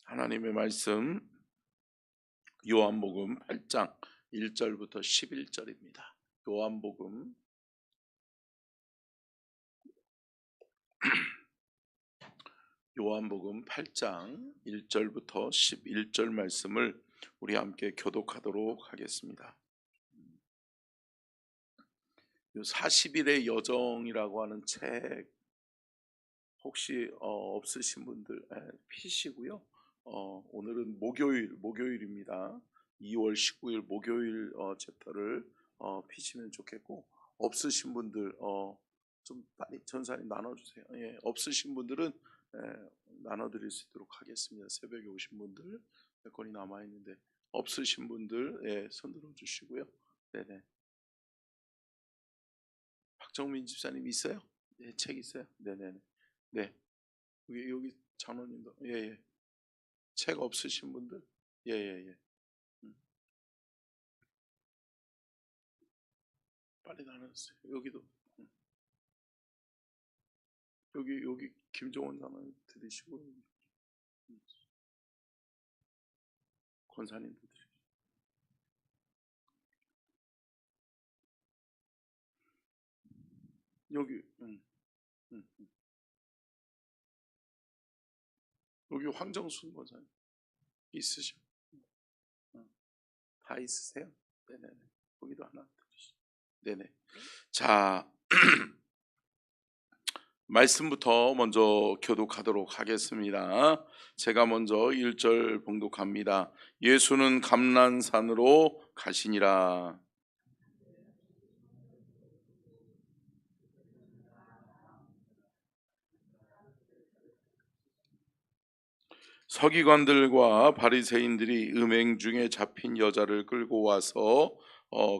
하나님의 말씀 요한복음 8장 1절부터 11절입니다. 요한복음 8장 1절부터 11절 말씀을 우리 함께 교독하도록 하겠습니다. 40일의 여정이라고 하는 책 혹시 없으신 분들 피시고요. 오늘은 목요일입니다. 2월 19일 목요일 챕터를 피시면 좋겠고, 없으신 분들 좀 빨리 전사님 나눠주세요. 예, 없으신 분들은 나눠드릴 수 있도록 하겠습니다. 새벽에 오신 분들 몇 건이 남아있는데 없으신 분들 손 들어주시고요. 네네. 박정민 집사님 있어요? 네, 책 있어요? 네네네. 네, 여기 장로님도 예예. 책 없으신 분들 예예예. 빨리 나눠주세요. 여기도 여기 김종원 장로님 드리시고 권사님도 드리시고 여기 여기 황정순 권사님 있으셔? 다 있으세요? 네네네. 거기도 하나 드리시죠. 네네. 자, 말씀부터 먼저 교독하도록 하겠습니다. 제가 먼저 1절 봉독합니다. 예수는 감난산으로 가시니라. 서기관들과 바리새인들이 음행 중에 잡힌 여자를 끌고 와서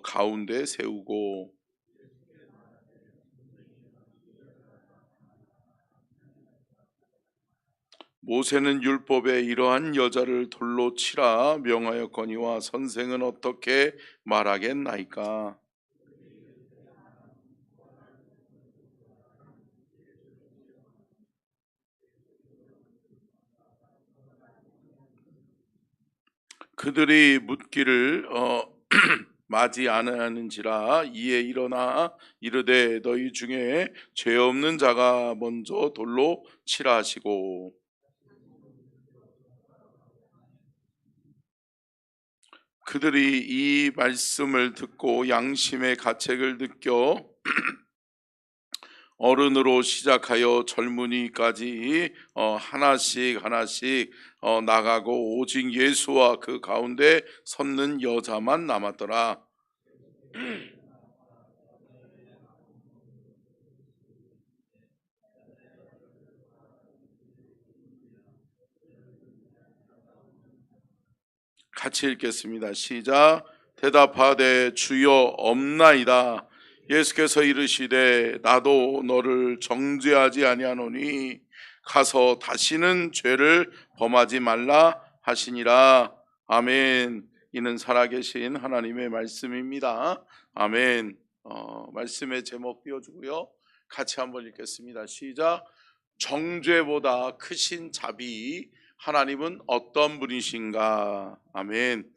가운데 세우고, 모세는 율법에 이러한 여자를 돌로 치라 명하였거니와 선생은 어떻게 말하겠나이까? 그들이 묻기를 맞이 아니하는지라. 이에 일어나 이르되 너희 중에 죄 없는 자가 먼저 돌로 치라 하시고, 그들이 이 말씀을 듣고 양심의 가책을 느껴 어른으로 시작하여 젊은이까지 하나씩 나가고 오직 예수와 그 가운데 섰는 여자만 남았더라. 같이 읽겠습니다. 시작. 대답하되 주여 없나이다. 예수께서 이르시되 나도 너를 정죄하지 아니하노니 가서 다시는 죄를 범하지 말라 하시니라. 아멘. 이는 살아계신 하나님의 말씀입니다. 아멘. 말씀의 제목 띄워주고요. 같이 한번 읽겠습니다. 시작. 정죄보다 크신 자비, 하나님은 어떤 분이신가? 아멘.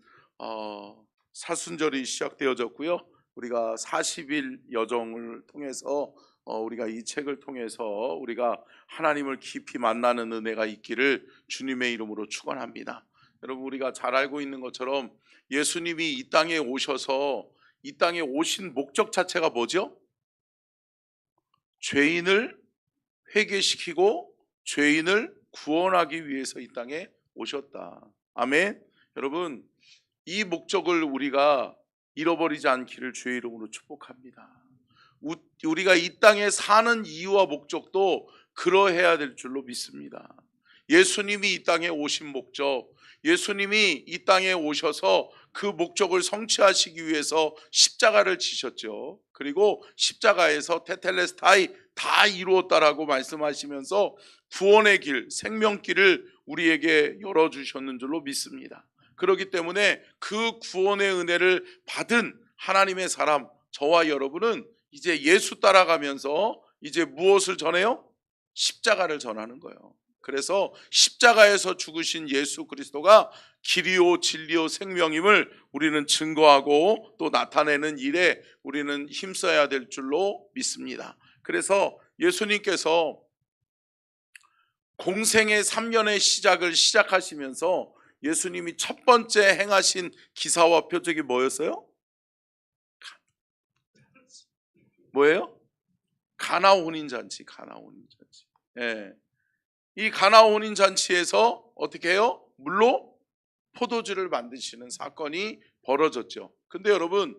사순절이 시작되어졌고요. 우리가 40일 여정을 통해서 우리가 이 책을 통해서 우리가 하나님을 깊이 만나는 은혜가 있기를 주님의 이름으로 축원합니다. 여러분, 우리가 잘 알고 있는 것처럼 예수님이 이 땅에 오셔서 이 땅에 오신 목적 자체가 뭐죠? 죄인을 회개시키고 죄인을 구원하기 위해서 이 땅에 오셨다. 아멘. 여러분, 이 목적을 우리가 잃어버리지 않기를 주의 이름으로 축복합니다. 우리가 이 땅에 사는 이유와 목적도 그러해야 될 줄로 믿습니다. 예수님이 이 땅에 오신 목적, 예수님이 이 땅에 오셔서 그 목적을 성취하시기 위해서 십자가를 지셨죠. 그리고 십자가에서 테텔레스타이 다 이루었다라고 말씀하시면서 구원의 길, 생명길을 우리에게 열어주셨는 줄로 믿습니다. 그렇기 때문에 그 구원의 은혜를 받은 하나님의 사람, 저와 여러분은 이제 예수 따라가면서 이제 무엇을 전해요? 십자가를 전하는 거예요. 그래서 십자가에서 죽으신 예수 그리스도가 길이요 진리요 생명임을 우리는 증거하고 또 나타내는 일에 우리는 힘써야 될 줄로 믿습니다. 그래서 예수님께서 공생의 3년의 시작을 시작하시면서 예수님이 첫 번째 행하신 기사와 표적이 뭐였어요? 뭐예요? 가나 혼인잔치. 가나 혼인잔치. 예. 이 가나 혼인잔치에서 어떻게 해요? 물로 포도주를 만드시는 사건이 벌어졌죠. 근데 여러분,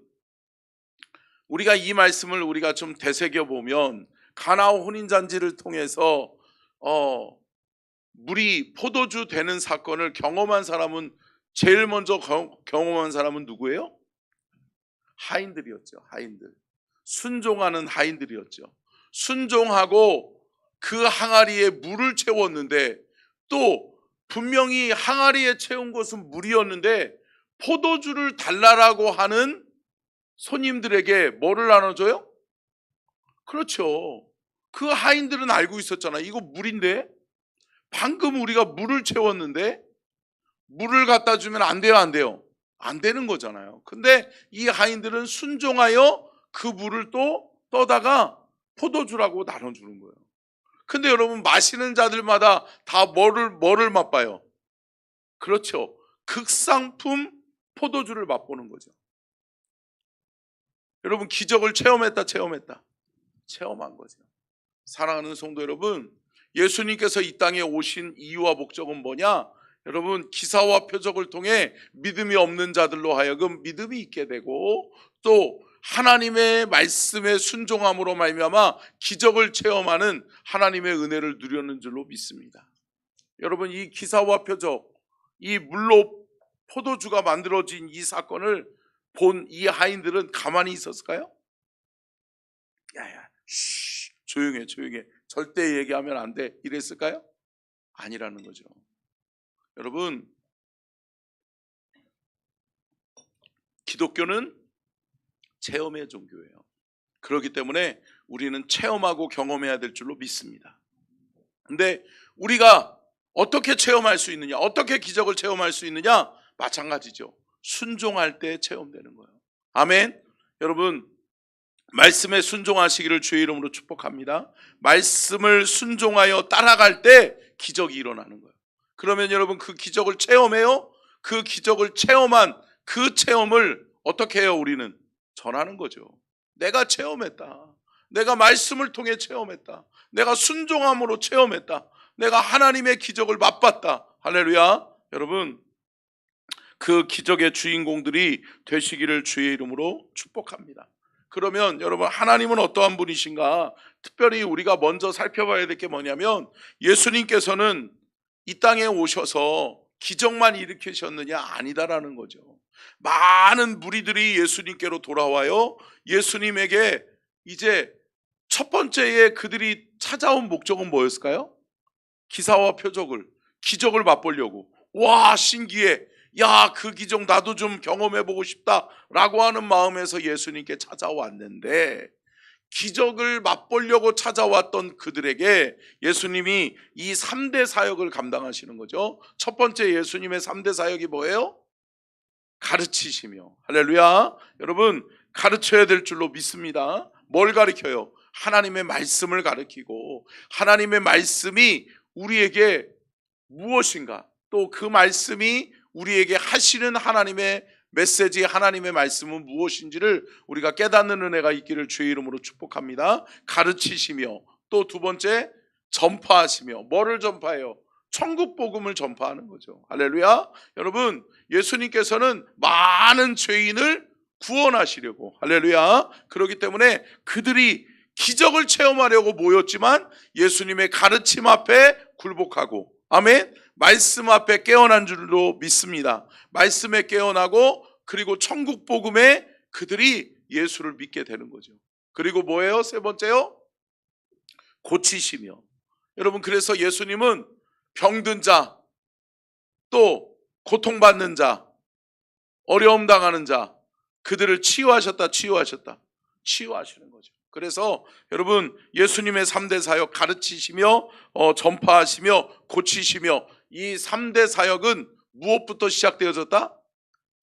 우리가 이 말씀을 우리가 좀 되새겨 보면 가나 혼인잔치를 통해서 물이 포도주 되는 사건을 경험한 사람은 제일 먼저 경험한 사람은 누구예요? 하인들이었죠. 하인들. 순종하는 하인들이었죠. 순종하고 그 항아리에 물을 채웠는데, 또 분명히 항아리에 채운 것은 물이었는데 포도주를 달라라고 하는 손님들에게 뭐를 나눠줘요? 그렇죠. 그 하인들은 알고 있었잖아. 이거 물인데, 방금 우리가 물을 채웠는데 물을 갖다 주면 안 돼요, 안 돼요? 안 되는 거잖아요. 근데 이 하인들은 순종하여 그 물을 또 떠다가 포도주라고 나눠주는 거예요. 근데 여러분, 마시는 자들마다 다 뭐를 맛봐요? 그렇죠. 극상품 포도주를 맛보는 거죠. 여러분, 기적을 체험했다, 체험한 거죠. 사랑하는 성도 여러분, 예수님께서 이 땅에 오신 이유와 목적은 뭐냐? 여러분, 기사와 표적을 통해 믿음이 없는 자들로 하여금 믿음이 있게 되고, 또 하나님의 말씀에 순종함으로 말미암아 기적을 체험하는 하나님의 은혜를 누리는 줄로 믿습니다. 여러분, 이 기사와 표적, 이 물로 포도주가 만들어진 이 사건을 본 이 하인들은 가만히 있었을까요? 야야, 조용해, 절대 얘기하면 안 돼, 이랬을까요? 아니라는 거죠. 여러분, 기독교는 체험의 종교예요. 그렇기 때문에 우리는 체험하고 경험해야 될 줄로 믿습니다. 근데 우리가 어떻게 체험할 수 있느냐, 어떻게 기적을 체험할 수 있느냐? 마찬가지죠. 순종할 때 체험되는 거예요. 아멘. 여러분, 말씀에 순종하시기를 주의 이름으로 축복합니다. 말씀을 순종하여 따라갈 때 기적이 일어나는 거예요. 그러면 여러분, 그 기적을 체험해요. 그 기적을 체험한 그 체험을 어떻게 해요? 우리는 전하는 거죠. 내가 체험했다. 내가 말씀을 통해 체험했다. 내가 순종함으로 체험했다. 내가 하나님의 기적을 맛봤다. 할렐루야. 여러분, 그 기적의 주인공들이 되시기를 주의 이름으로 축복합니다. 그러면 여러분, 하나님은 어떠한 분이신가? 특별히 우리가 먼저 살펴봐야 될 게 뭐냐면, 예수님께서는 이 땅에 오셔서 기적만 일으키셨느냐? 아니다라는 거죠. 많은 무리들이 예수님께로 돌아와요. 예수님에게 이제 첫 번째에 그들이 찾아온 목적은 뭐였을까요? 기사와 표적을, 기적을 맛보려고. 와, 신기해. 야, 그 기적 나도 좀 경험해보고 싶다 라고 하는 마음에서 예수님께 찾아왔는데, 기적을 맛보려고 찾아왔던 그들에게 예수님이 이 3대 사역을 감당하시는 거죠. 첫 번째 예수님의 3대 사역이 뭐예요? 가르치시며. 할렐루야. 여러분, 가르쳐야 될 줄로 믿습니다. 뭘 가르쳐요? 하나님의 말씀을 가르치고, 하나님의 말씀이 우리에게 무엇인가, 또 그 말씀이 우리에게 하시는 하나님의 메시지, 하나님의 말씀은 무엇인지를 우리가 깨닫는 은혜가 있기를 주의 이름으로 축복합니다. 가르치시며, 또 두 번째 전파하시며. 뭐를 전파해요? 천국 복음을 전파하는 거죠. 할렐루야. 여러분, 예수님께서는 많은 죄인을 구원하시려고, 할렐루야, 그렇기 때문에 그들이 기적을 체험하려고 모였지만 예수님의 가르침 앞에 굴복하고, 아멘, 말씀 앞에 깨어난 줄로 믿습니다. 말씀에 깨어나고, 그리고 천국 복음에 그들이 예수를 믿게 되는 거죠. 그리고 뭐예요? 세 번째요? 고치시며. 여러분, 그래서 예수님은 병든 자, 또 고통받는 자, 어려움 당하는 자, 그들을 치유하시는 거죠. 그래서 여러분 예수님의 3대 사역 가르치시며 전파하시며 고치시며 이 3대 사역은 무엇부터 시작되어졌다?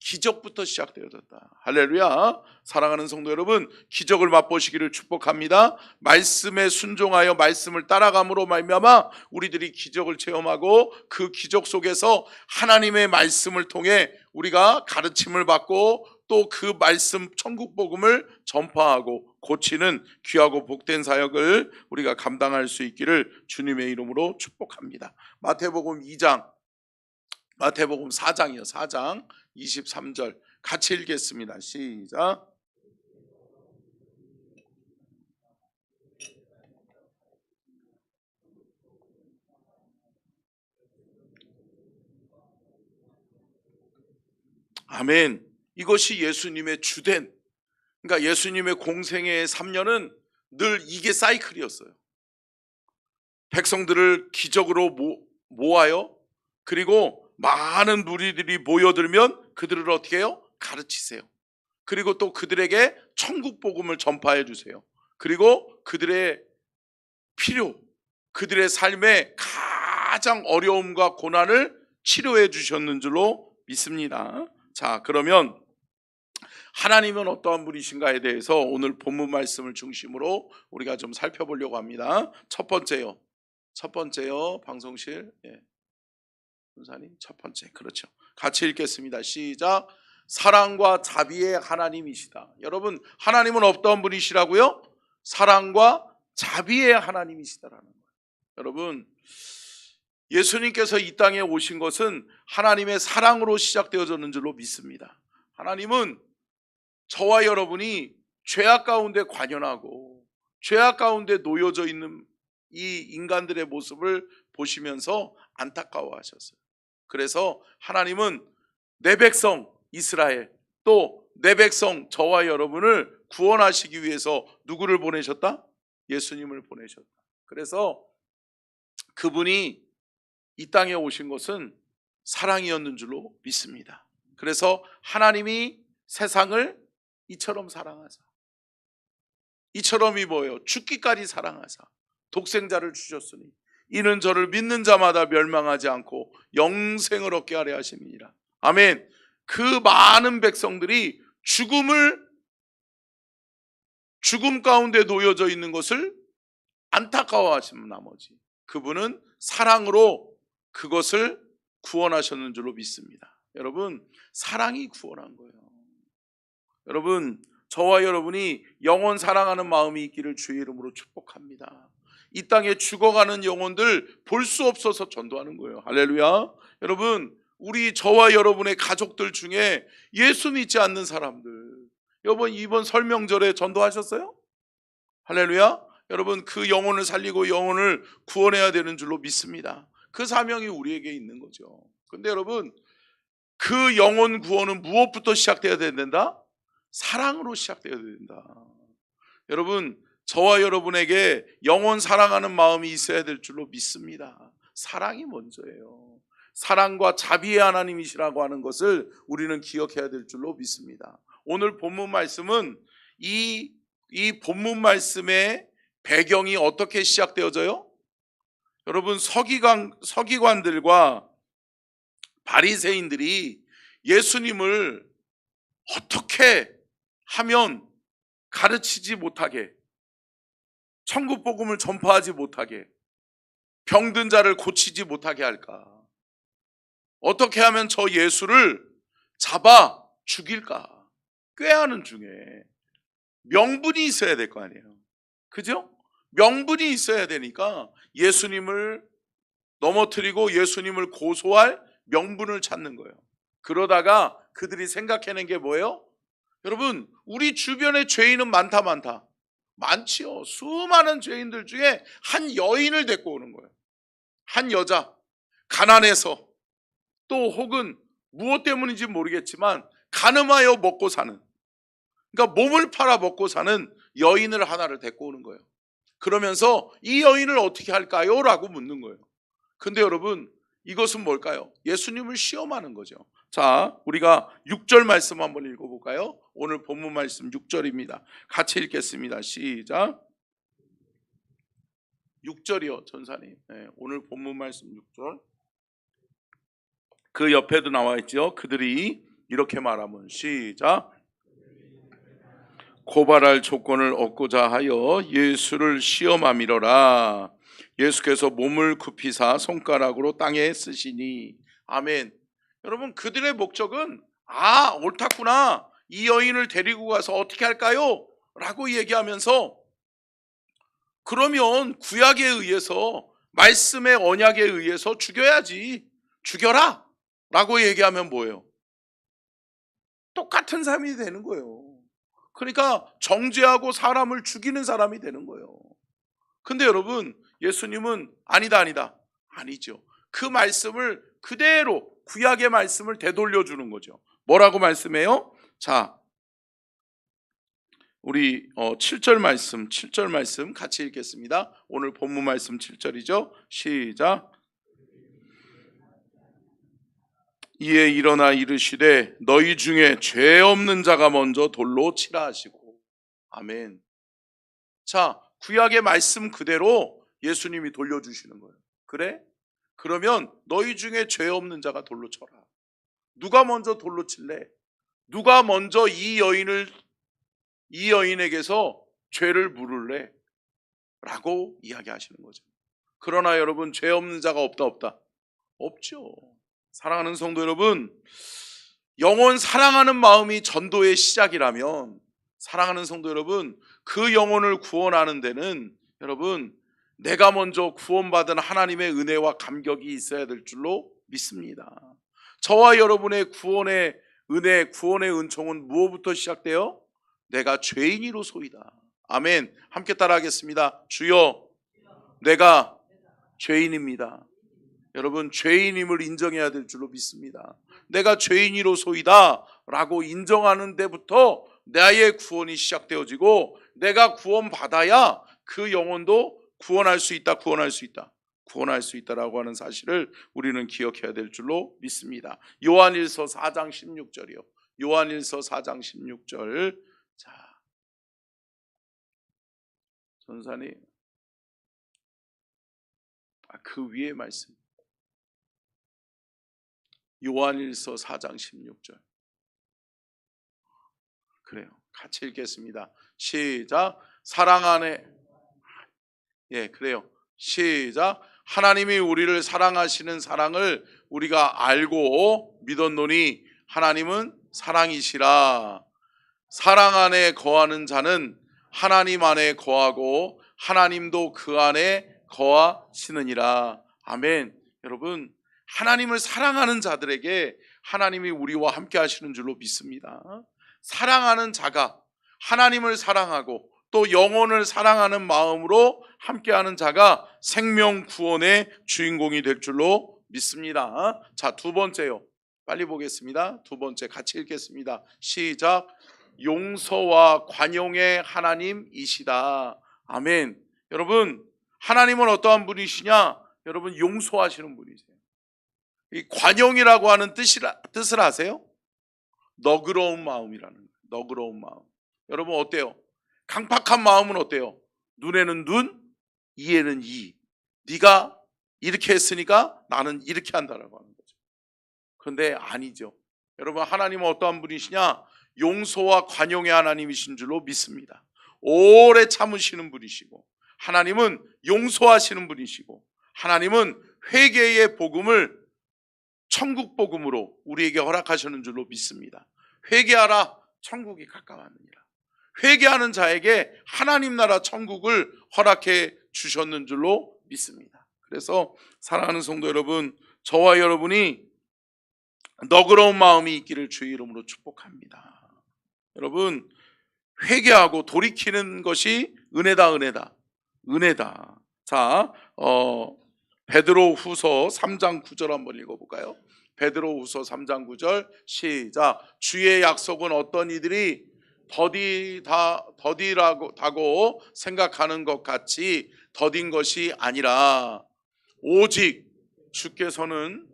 기적부터 시작되어졌다. 할렐루야. 사랑하는 성도 여러분, 기적을 맛보시기를 축복합니다. 말씀에 순종하여 말씀을 따라감으로 말미암아 우리들이 기적을 체험하고 그 기적 속에서 하나님의 말씀을 통해 우리가 가르침을 받고 또 그 말씀 천국 복음을 전파하고 고치는 귀하고 복된 사역을 우리가 감당할 수 있기를 주님의 이름으로 축복합니다. 마태복음 4장이요. 4장 23절 같이 읽겠습니다. 시작. 아멘. 이것이 예수님의 주된, 그러니까 예수님의 공생애의 3년은 늘 이게 사이클이었어요. 백성들을 기적으로 모아요. 그리고 많은 무리들이 모여들면 그들을 어떻게 해요? 가르치세요. 그리고 또 그들에게 천국 복음을 전파해 주세요. 그리고 그들의 필요, 그들의 삶의 가장 어려움과 고난을 치료해 주셨는 줄로 믿습니다. 자, 그러면 하나님은 어떠한 분이신가에 대해서 오늘 본문 말씀을 중심으로 우리가 좀 살펴보려고 합니다. 첫 번째요, 방송실 선사님 첫 번째, 그렇죠. 같이 읽겠습니다. 시작. 사랑과 자비의 하나님이시다. 여러분, 하나님은 어떤 분이시라고요? 사랑과 자비의 하나님이시다라는 거예요. 여러분, 예수님께서 이 땅에 오신 것은 하나님의 사랑으로 시작되어졌는 줄로 믿습니다. 하나님은 저와 여러분이 죄악 가운데 관연하고 죄악 가운데 놓여져 있는 이 인간들의 모습을 보시면서 안타까워하셨어요. 그래서 하나님은 내 백성 이스라엘, 또 내 백성 저와 여러분을 구원하시기 위해서 누구를 보내셨다? 예수님을 보내셨다. 그래서 그분이 이 땅에 오신 것은 사랑이었는 줄로 믿습니다. 그래서 하나님이 세상을 이처럼 사랑하사, 이처럼이 뭐예요? 죽기까지 사랑하사 독생자를 주셨으니 이는 저를 믿는 자마다 멸망하지 않고 영생을 얻게 하려 하심이니라. 아멘. 그 많은 백성들이 죽음 가운데 놓여져 있는 것을 안타까워하신 나머지 그분은 사랑으로 그것을 구원하셨는 줄로 믿습니다. 여러분, 사랑이 구원한 거예요. 여러분, 저와 여러분이 영혼 사랑하는 마음이 있기를 주의 이름으로 축복합니다. 이 땅에 죽어가는 영혼들 볼 수 없어서 전도하는 거예요. 할렐루야. 여러분, 우리 저와 여러분의 가족들 중에 예수 믿지 않는 사람들, 여러분 이번 설명절에 전도하셨어요? 할렐루야. 여러분, 그 영혼을 살리고 영혼을 구원해야 되는 줄로 믿습니다. 그 사명이 우리에게 있는 거죠. 근데 여러분, 그 영혼 구원은 무엇부터 시작되어야 된다? 사랑으로 시작되어야 된다. 여러분, 저와 여러분에게 영혼 사랑하는 마음이 있어야 될 줄로 믿습니다. 사랑이 먼저예요. 사랑과 자비의 하나님이시라고 하는 것을 우리는 기억해야 될 줄로 믿습니다. 오늘 본문 말씀은 이 본문 말씀의 배경이 어떻게 시작되어져요? 여러분, 서기관들과 바리새인들이 예수님을 어떻게 하면 가르치지 못하게, 천국 복음을 전파하지 못하게, 병든 자를 고치지 못하게 할까? 어떻게 하면 저 예수를 잡아 죽일까? 꾀하는 중에 명분이 있어야 될 거 아니에요. 그죠? 명분이 있어야 되니까 예수님을 넘어뜨리고 예수님을 고소할 명분을 찾는 거예요. 그러다가 그들이 생각해낸 게 뭐예요? 여러분, 우리 주변에 죄인은 많지요. 수많은 죄인들 중에 한 여인을 데리고 오는 거예요. 한 여자, 가난해서, 또 혹은 무엇 때문인지 모르겠지만 가늠하여 먹고 사는, 그러니까 몸을 팔아 먹고 사는 여인을 하나를 데리고 오는 거예요. 그러면서 이 여인을 어떻게 할까요? 라고 묻는 거예요. 근데 여러분, 이것은 뭘까요? 예수님을 시험하는 거죠. 자, 우리가 6절 말씀 한번 읽어볼까요? 오늘 본문 말씀 6절입니다. 같이 읽겠습니다. 시작. 6절이요, 전사님. 네, 오늘 본문 말씀 6절. 그 옆에도 나와 있죠. 그들이 이렇게 말하면 시작. 고발할 조건을 얻고자 하여 예수를 시험함이로라. 예수께서 몸을 굽히사 손가락으로 땅에 쓰시니. 아멘. 여러분, 그들의 목적은 옳았구나, 이 여인을 데리고 가서 어떻게 할까요? 라고 얘기하면서, 그러면 구약에 의해서, 말씀의 언약에 의해서 죽여야지, 죽여라 라고 얘기하면 뭐예요? 똑같은 삶이 되는 거예요. 그러니까 정죄하고 사람을 죽이는 사람이 되는 거예요. 근데 여러분, 예수님은 아니다 아니죠. 그 말씀을 그대로, 구약의 말씀을 되돌려 주는 거죠. 뭐라고 말씀해요? 자, 우리 7절 말씀 같이 읽겠습니다. 오늘 본문 말씀 7절이죠. 시작. 이에 일어나 이르시되 너희 중에 죄 없는 자가 먼저 돌로 치라 하시고. 아멘. 자, 구약의 말씀 그대로 예수님이 돌려주시는 거예요. 그래? 그러면 너희 중에 죄 없는 자가 돌로 쳐라. 누가 먼저 돌로 칠래? 누가 먼저 이 여인에게서 죄를 물을래? 라고 이야기하시는 거죠. 그러나 여러분, 죄 없는 자가 없다? 없죠. 사랑하는 성도 여러분, 영혼 사랑하는 마음이 전도의 시작이라면, 사랑하는 성도 여러분, 그 영혼을 구원하는 데는 여러분, 내가 먼저 구원받은 하나님의 은혜와 감격이 있어야 될 줄로 믿습니다. 저와 여러분의 구원의 은혜, 구원의 은총은 무엇부터 시작돼요? 내가 죄인이로소이다. 아멘. 함께 따라하겠습니다. 주여, 내가 죄인입니다. 여러분, 죄인임을 인정해야 될 줄로 믿습니다. 내가 죄인이로소이다 라고 인정하는 데부터 나의 구원이 시작되어지고, 내가 구원받아야 그 영혼도 구원할 수 있다라고 하는 사실을 우리는 기억해야 될 줄로 믿습니다. 요한일서 4장 16절이요. 요한일서 4장 16절. 자, 전사님, 그 위에 말씀. 요한일서 4장 16절. 그래요. 같이 읽겠습니다. 시작. 사랑 안에, 그래요. 시작. 하나님이 우리를 사랑하시는 사랑을 우리가 알고 믿었노니 하나님은 사랑이시라. 사랑 안에 거하는 자는 하나님 안에 거하고 하나님도 그 안에 거하시느니라. 아멘. 여러분, 하나님을 사랑하는 자들에게 하나님이 우리와 함께 하시는 줄로 믿습니다. 사랑하는 자가, 하나님을 사랑하고 또 영혼을 사랑하는 마음으로 함께하는 자가 생명 구원의 주인공이 될 줄로 믿습니다. 자, 두 번째요. 빨리 보겠습니다. 두 번째 같이 읽겠습니다. 시작. 용서와 관용의 하나님이시다. 아멘. 여러분, 하나님은 어떠한 분이시냐? 여러분, 용서하시는 분이세요. 이 관용이라고 하는 뜻을 아세요? 너그러운 마음이라는 거예요. 너그러운 마음. 여러분, 어때요? 강팍한 마음은 어때요? 눈에는 눈, 이에는 이. 네가 이렇게 했으니까 나는 이렇게 한다라고 하는 거죠. 그런데 아니죠. 여러분, 하나님은 어떠한 분이시냐? 용서와 관용의 하나님이신 줄로 믿습니다. 오래 참으시는 분이시고, 하나님은 용서하시는 분이시고, 하나님은 회개의 복음을 천국 복음으로 우리에게 허락하시는 줄로 믿습니다. 회개하라, 천국이 가까웠느니라. 회개하는 자에게 하나님 나라 천국을 허락해 주셨는 줄로 믿습니다. 그래서 사랑하는 성도 여러분, 저와 여러분이 너그러운 마음이 있기를 주의 이름으로 축복합니다. 여러분, 회개하고 돌이키는 것이 은혜다. 자, 베드로후서 3장 9절 한번 읽어볼까요? 베드로후서 3장 9절 시작. 주의 약속은 어떤 이들이 더디다고 생각하는 것 같이 더딘 것이 아니라 오직 주께서는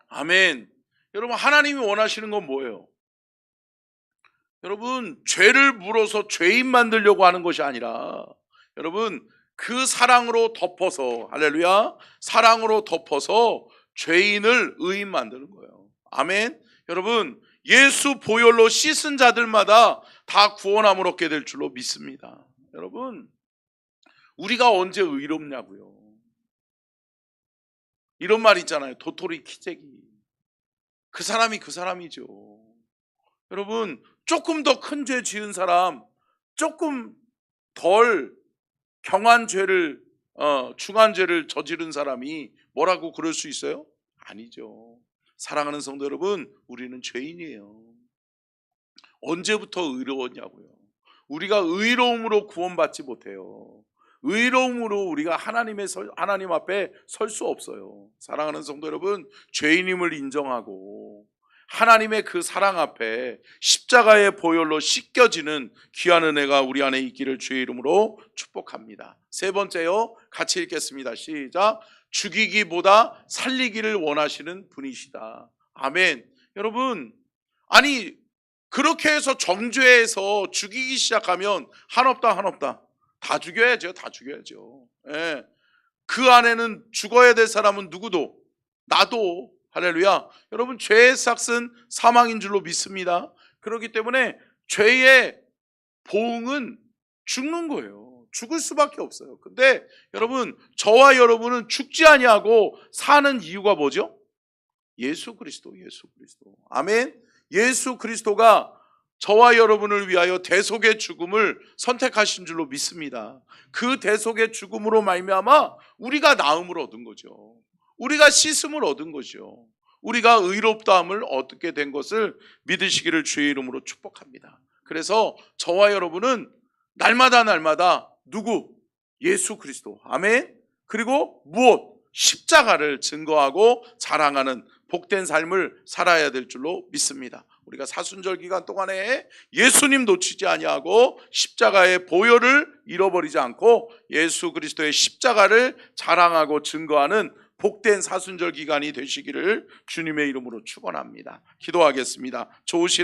아멘. 여러분, 하나님이 원하시는 건 뭐예요? 여러분, 죄를 물어서 죄인 만들려고 하는 것이 아니라 여러분, 그 사랑으로 덮어서, 할렐루야, 사랑으로 덮어서 죄인을 의인 만드는 거예요. 아멘. 여러분, 예수 보혈로 씻은 자들마다 다 구원함을 얻게 될 줄로 믿습니다. 여러분, 우리가 언제 의롭냐고요. 이런 말 있잖아요. 도토리 키재기. 그 사람이 그 사람이죠. 여러분, 조금 더 큰 죄 지은 사람, 조금 덜 경한 죄를 중한 죄를 저지른 사람이 뭐라고 그럴 수 있어요? 아니죠. 사랑하는 성도 여러분, 우리는 죄인이에요. 언제부터 의로웠냐고요. 우리가 의로움으로 구원받지 못해요. 의로움으로 우리가 하나님 앞에 설 수 없어요. 사랑하는 성도 여러분, 죄인임을 인정하고 하나님의 그 사랑 앞에 십자가의 보혈로 씻겨지는 귀한 은혜가 우리 안에 있기를 주의 이름으로 축복합니다. 세 번째요, 같이 읽겠습니다. 시작. 죽이기보다 살리기를 원하시는 분이시다. 아멘. 여러분, 아니 그렇게 해서 정죄해서 죽이기 시작하면 한없다 다 죽여야죠. 다 죽여야죠. 예. 그 안에는 죽어야 될 사람은 누구도, 나도, 할렐루야. 여러분, 죄의 삭은 사망인 줄로 믿습니다. 그렇기 때문에 죄의 보응은 죽는 거예요. 죽을 수밖에 없어요. 근데 여러분, 저와 여러분은 죽지 아니하고 사는 이유가 뭐죠? 예수 그리스도. 아멘. 예수 그리스도가 저와 여러분을 위하여 대속의 죽음을 선택하신 줄로 믿습니다. 그 대속의 죽음으로 말미암아 우리가 나음을 얻은 거죠. 우리가 씻음을 얻은 거죠. 우리가 의롭다함을 얻게 된 것을 믿으시기를 주의 이름으로 축복합니다. 그래서 저와 여러분은 날마다 누구? 예수 그리스도. 아멘. 그리고 무엇? 십자가를 증거하고 자랑하는 복된 삶을 살아야 될 줄로 믿습니다. 우리가 사순절 기간 동안에 예수님 놓치지 아니하고 십자가의 보혈을 잃어버리지 않고 예수 그리스도의 십자가를 자랑하고 증거하는 복된 사순절 기간이 되시기를 주님의 이름으로 축원합니다. 기도하겠습니다. 좋으신